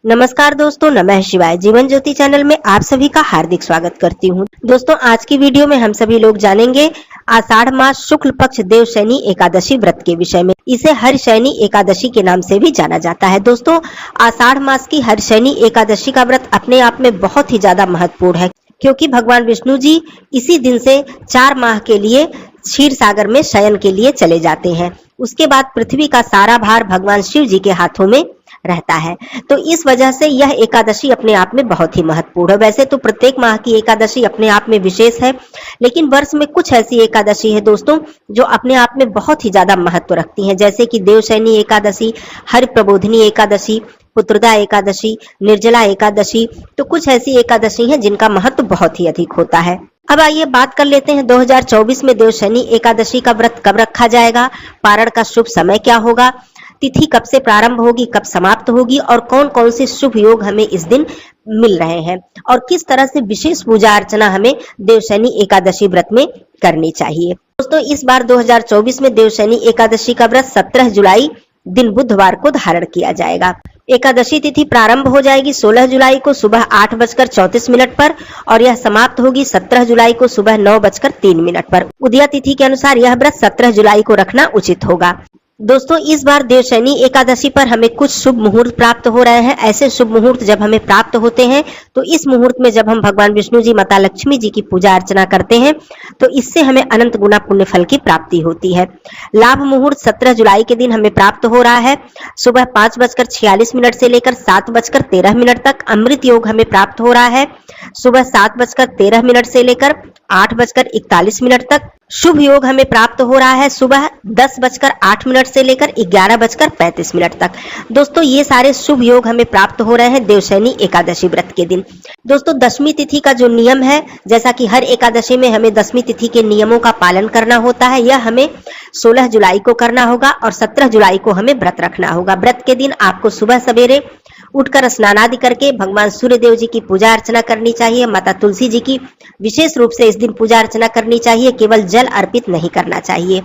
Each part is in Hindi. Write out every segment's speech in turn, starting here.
नमस्कार दोस्तों, नमः शिवाय। जीवन ज्योति चैनल में आप सभी का हार्दिक स्वागत करती हूँ। दोस्तों, आज की वीडियो में हम सभी लोग जानेंगे आषाढ़ मास शुक्ल पक्ष देवशयनी एकादशी व्रत के विषय में। इसे हरशयनी एकादशी के नाम से भी जाना जाता है। दोस्तों, आषाढ़ मास की हरशयनी एकादशी का व्रत अपने आप में बहुत ही ज्यादा महत्वपूर्ण है, क्योंकि भगवान विष्णु जी इसी दिन से 4 माह के लिए क्षीर सागर में शयन के लिए चले जाते हैं। उसके बाद पृथ्वी का सारा भार भगवान शिव जी के हाथों में रहता है। तो इस वजह से यह एकादशी अपने आप में बहुत ही महत्वपूर्ण है। वैसे तो प्रत्येक माह की एकादशी अपने आप में विशेष है, लेकिन वर्ष में कुछ ऐसी एकादशी है दोस्तों जो अपने आप में बहुत ही ज्यादा महत्व रखती हैं, जैसे कि देवशयनी एकादशी, हरि प्रबोधिनी एकादशी, पुत्रदा एकादशी, निर्जला एकादशी। तो कुछ ऐसी एकादशी हैं जिनका महत्व बहुत ही अधिक होता है। अब आइए बात कर लेते हैं 2024 में देवशयनी एकादशी का व्रत कब रखा जाएगा, पारण का शुभ समय क्या होगा, तिथि कब से प्रारंभ होगी, कब समाप्त होगी और कौन कौन से शुभ योग हमें इस दिन मिल रहे हैं और किस तरह से विशेष पूजा अर्चना हमें देवशयनी एकादशी व्रत में करनी चाहिए। दोस्तों, इस बार 2024 में देवशयनी एकादशी का व्रत 17 जुलाई दिन बुधवार को धारण किया जाएगा। एकादशी तिथि प्रारंभ हो जाएगी 16 जुलाई को सुबह 8:34 पर और यह समाप्त होगी 17 जुलाई को सुबह 9:03 पर। उदया तिथि के अनुसार यह व्रत 17 जुलाई को रखना उचित होगा। दोस्तों, इस बार देवशयनी एकादशी पर हमें कुछ शुभ मुहूर्त प्राप्त हो रहे हैं। ऐसे शुभ मुहूर्त जब हमें प्राप्त होते हैं तो इस मुहूर्त में जब हम भगवान विष्णु जी, माता लक्ष्मी जी की पूजा अर्चना करते हैं तो इससे हमें अनंत गुना पुण्य फल की प्राप्ति होती है। लाभ मुहूर्त 17 जुलाई के दिन हमें प्राप्त हो रहा है सुबह 5:46 से लेकर 7:13 तक। अमृत योग हमें प्राप्त हो रहा है सुबह 7:13 से लेकर 8:41 तक। शुभ योग हमें प्राप्त हो रहा है सुबह 10:08 से लेकर 11:35 तक। दोस्तों, ये सारे शुभ योग हमें प्राप्त हो रहे हैं देवशयनी एकादशी व्रत के दिन। दोस्तों, दशमी तिथि का जो नियम है, जैसा कि हर एकादशी में हमें दशमी तिथि के नियमों का पालन करना होता है, यह हमें 16 जुलाई को करना होगा और 17 जुलाई को हमें व्रत रखना होगा। व्रत के दिन आपको सुबह सवेरे उठकर स्नान आदि करके भगवान सूर्य देव जी की पूजा अर्चना करनी चाहिए। माता तुलसी जी की विशेष रूप से इस दिन पूजा अर्चना करनी चाहिए, केवल जल अर्पित नहीं करना चाहिए।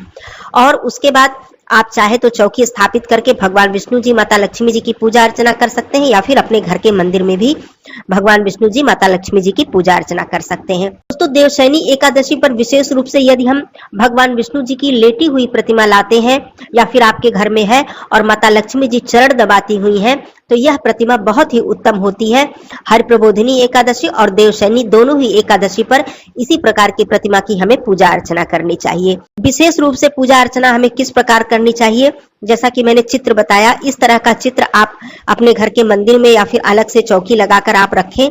और उसके बाद आप चाहे तो चौकी स्थापित करके भगवान विष्णु जी, माता लक्ष्मी जी की पूजा अर्चना कर सकते हैं या फिर अपने घर के मंदिर में भी भगवान विष्णु जी, माता लक्ष्मी जी की पूजा अर्चना कर सकते हैं। दोस्तों, देवशयनी एकादशी पर विशेष रूप से यदि हम भगवान विष्णु जी की लेटी हुई प्रतिमा लाते हैं या फिर आपके घर में है और माता लक्ष्मी जी चरण दबाती हुई हैं तो यह प्रतिमा बहुत ही उत्तम होती है। हरि प्रबोधिनी एकादशी और देवशयनी दोनों ही एकादशी पर इसी प्रकार की प्रतिमा की हमें पूजा अर्चना करनी चाहिए। विशेष रूप से पूजा अर्चना हमें किस प्रकार करनी चाहिए, जैसा कि मैंने चित्र बताया, इस तरह का चित्र आप अपने घर के मंदिर में या फिर अलग से चौकी लगाकर आप रखें।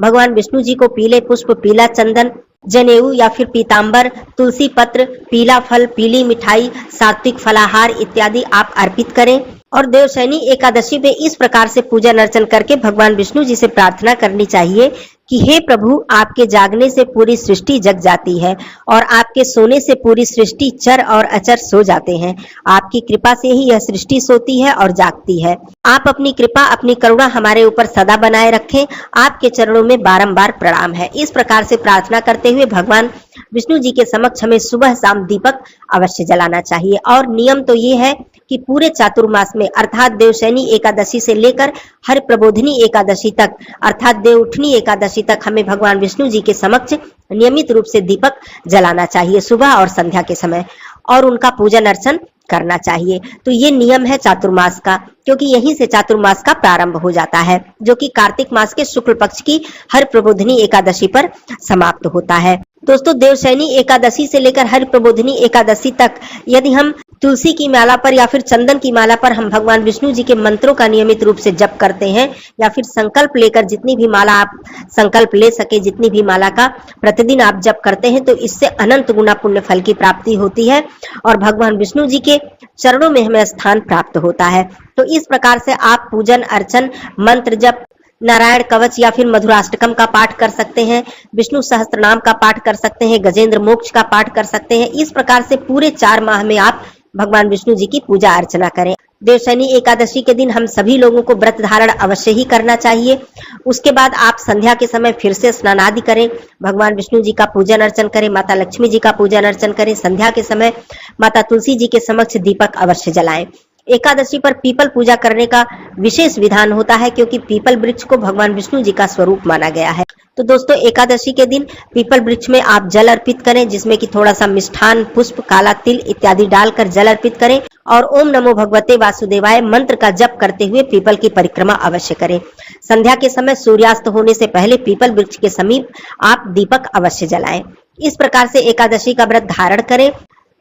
भगवान विष्णु जी को पीले पुष्प, पीला चंदन, जनेऊ या फिर पीतांबर, तुलसी पत्र, पीला फल, पीली मिठाई, सात्विक फलाहार इत्यादि आप अर्पित करें और देवशयनी एकादशी पे इस प्रकार से पूजन अर्चन करके भगवान विष्णु जी से प्रार्थना करनी चाहिए कि हे प्रभु, आपके जागने से पूरी सृष्टि जग जाती है और आपके सोने से पूरी सृष्टि चर और अचर सो जाते हैं। आपकी कृपा से ही यह सृष्टि सोती है और जागती है। आप अपनी कृपा, अपनी करुणा हमारे ऊपर सदा बनाए रखें। आपके चरणों में बारंबार प्रणाम है। इस प्रकार से प्रार्थना करते हुए भगवान विष्णु जी के समक्ष हमें सुबह शाम दीपक अवश्य जलाना चाहिए। और नियम तो ये है कि पूरे चातुर्मास में अर्थात देवशयनी एकादशी से लेकर हरि प्रबोधिनी एकादशी तक अर्थात देवउठनी एकादशी तक हमें भगवान विष्णु जी के समक्ष नियमित रूप से दीपक जलाना चाहिए सुबह और संध्या के समय और उनका पूजन अर्चन करना चाहिए। तो ये नियम है चातुर्मास का, क्योंकि यहीं से चातुर्मास का प्रारंभ हो जाता है, जो कि कार्तिक मास के शुक्ल पक्ष की हरि प्रबोधिनी एकादशी पर समाप्त होता है। दोस्तों, देवशयनी एकादशी से लेकर हरि प्रबोधिनी एकादशी तक यदि हम तुलसी की माला पर या फिर चंदन की माला पर हम भगवान विष्णु जी के मंत्रों का नियमित रूप से जप करते हैं या फिर संकल्प लेकर जितनी भी माला आप संकल्प ले सके, जितनी भी माला का प्रतिदिन आप जप करते हैं तो इससे अनंत गुना पुण्य फल की प्राप्ति होती है और भगवान विष्णु जी के चरणों में हमें स्थान प्राप्त होता है। तो इस प्रकार से आप पूजन अर्चन, मंत्र जप, नारायण कवच या फिर मधुराष्टकम का पाठ कर सकते हैं, विष्णु सहस्त्रनाम का पाठ कर सकते हैं, गजेंद्र मोक्ष का पाठ कर सकते हैं। इस प्रकार से पूरे 4 माह में आप भगवान विष्णु जी की पूजा अर्चना करें। देवशयनी एकादशी के दिन हम सभी लोगों को व्रत धारण अवश्य ही करना चाहिए। उसके बाद आप संध्या के समय फिर से स्नान आदि करें, भगवान विष्णु जी का पूजन अर्चन करें, माता लक्ष्मी जी का पूजन अर्चन करें। संध्या के समय माता तुलसी जी के समक्ष दीपक अवश्य जलाएं। एकादशी पर पीपल पूजा करने का विशेष विधान होता है, क्योंकि पीपल वृक्ष को भगवान विष्णु जी का स्वरूप माना गया है। तो दोस्तों, एकादशी के दिन पीपल वृक्ष में आप जल अर्पित करें, जिसमें कि थोड़ा सा मिष्ठान, पुष्प, काला तिल इत्यादि डालकर जल अर्पित करें और ओम नमो भगवते वासुदेवाय मंत्र का जप करते हुए पीपल की परिक्रमा अवश्य करें। संध्या के समय सूर्यास्त होने से पहले पीपल वृक्ष के समीप आप दीपक अवश्य जलाएं। इस प्रकार से एकादशी का व्रत धारण करें।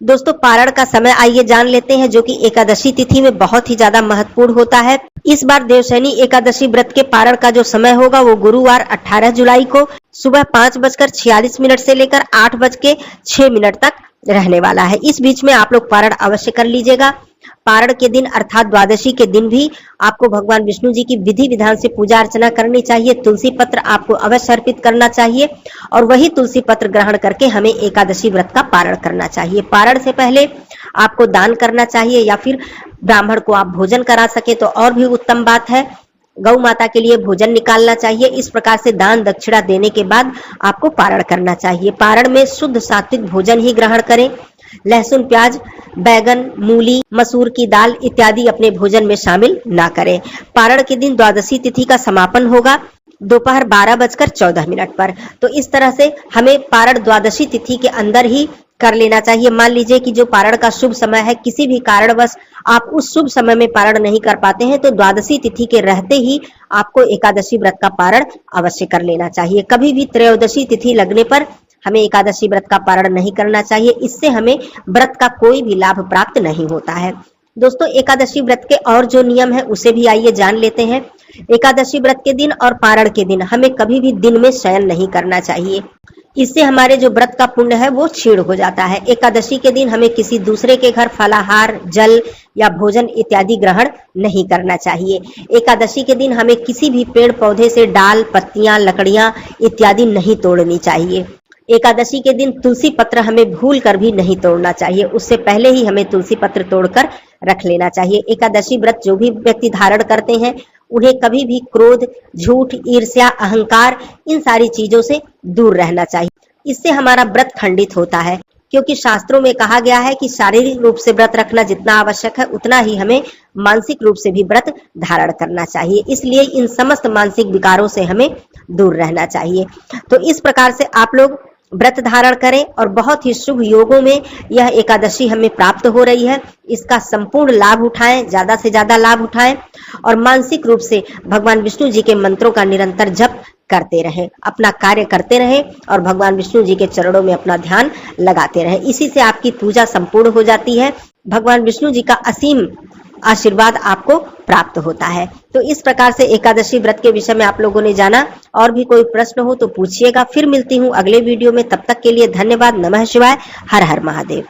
दोस्तों, पारण का समय आइए जान लेते हैं, जो कि एकादशी तिथि में बहुत ही ज्यादा महत्वपूर्ण होता है। इस बार देवशयनी एकादशी व्रत के पारण का जो समय होगा वो गुरुवार 18 जुलाई को सुबह 5:46 से लेकर 8:06 तक रहने वाला है। इस बीच में आप लोग पारण अवश्य कर लीजिएगा। पारण के दिन अर्थात द्वादशी के दिन भी आपको भगवान विष्णु जी की विधि विधान से पूजा अर्चना करनी चाहिए। तुलसी पत्र आपको अवश्य अर्पित करना चाहिए और वही तुलसी पत्र ग्रहण करके हमें एकादशी व्रत का पारण करना चाहिए। पारण से पहले आपको दान करना चाहिए, या फिर ब्राह्मण को आप भोजन करा सके तो और भी उत्तम बात है। गौ माता के लिए भोजन निकालना चाहिए। इस प्रकार से दान दक्षिणा देने के बाद आपको पारण करना चाहिए। पारण में शुद्ध सात्विक भोजन ही ग्रहण करें। लहसुन, प्याज, बैगन, मूली, मसूर की दाल इत्यादि अपने भोजन में शामिल ना करें। पारण के दिन द्वादशी तिथि का समापन होगा दोपहर 12:14 पर। तो इस तरह से हमें पारण द्वादशी तिथि के अंदर ही कर लेना चाहिए। मान लीजिए कि जो पारण का शुभ समय है, किसी भी कारणवश आप उस शुभ समय में पारण नहीं कर पाते हैं, तो द्वादशी तिथि के रहते ही आपको एकादशी व्रत का पारण अवश्य कर लेना चाहिए। कभी भी त्रयोदशी तिथि लगने पर हमें एकादशी व्रत का पारण नहीं करना चाहिए। इससे हमें व्रत का कोई भी लाभ प्राप्त नहीं होता है। दोस्तों, एकादशी व्रत के और जो नियम है उसे भी आइए जान लेते हैं। एकादशी व्रत के दिन और पारण के दिन हमें कभी भी दिन में शयन नहीं करना चाहिए। इससे हमारे जो व्रत का पुण्य है वो क्षीण हो जाता है। एकादशी के दिन हमें किसी दूसरे के घर फलाहार, जल या भोजन इत्यादि ग्रहण नहीं करना चाहिए। एकादशी के दिन हमें किसी भी पेड़ पौधे से डाल, पत्तियां, लकड़ियां इत्यादि नहीं तोड़नी चाहिए। एकादशी के दिन तुलसी पत्र हमें भूल कर भी नहीं तोड़ना चाहिए। उससे पहले ही हमें तुलसी पत्र तोड़कर रख लेना चाहिए। एकादशी व्रत जो भी व्यक्ति धारण करते हैं उन्हें कभी भी क्रोध, झूठ, ईर्ष्या, अहंकार इन सारी चीजों से दूर रहना चाहिए। इससे हमारा व्रत खंडित होता है, क्योंकि शास्त्रों में कहा गया है कि शारीरिक रूप से व्रत रखना जितना आवश्यक है उतना ही हमें मानसिक रूप से भी व्रत धारण करना चाहिए। इसलिए इन समस्त मानसिक विकारों से हमें दूर रहना चाहिए। तो इस प्रकार से आप लोग व्रत धारण करें और बहुत ही शुभ योगों में यह एकादशी हमें प्राप्त हो रही है। इसका संपूर्ण लाभ उठाएं, ज्यादा से ज्यादा लाभ उठाएं और मानसिक रूप से भगवान विष्णु जी के मंत्रों का निरंतर जप करते रहें, अपना कार्य करते रहें और भगवान विष्णु जी के चरणों में अपना ध्यान लगाते रहें। इसी से आपकी पूजा संपूर्ण हो जाती है। भगवान विष्णु जी का असीम आशीर्वाद आपको प्राप्त होता है। तो इस प्रकार से एकादशी व्रत के विषय में आप लोगों ने जाना। और भी कोई प्रश्न हो तो पूछिएगा। फिर मिलती हूँ अगले वीडियो में। तब तक के लिए धन्यवाद। नमः शिवाय। हर हर महादेव।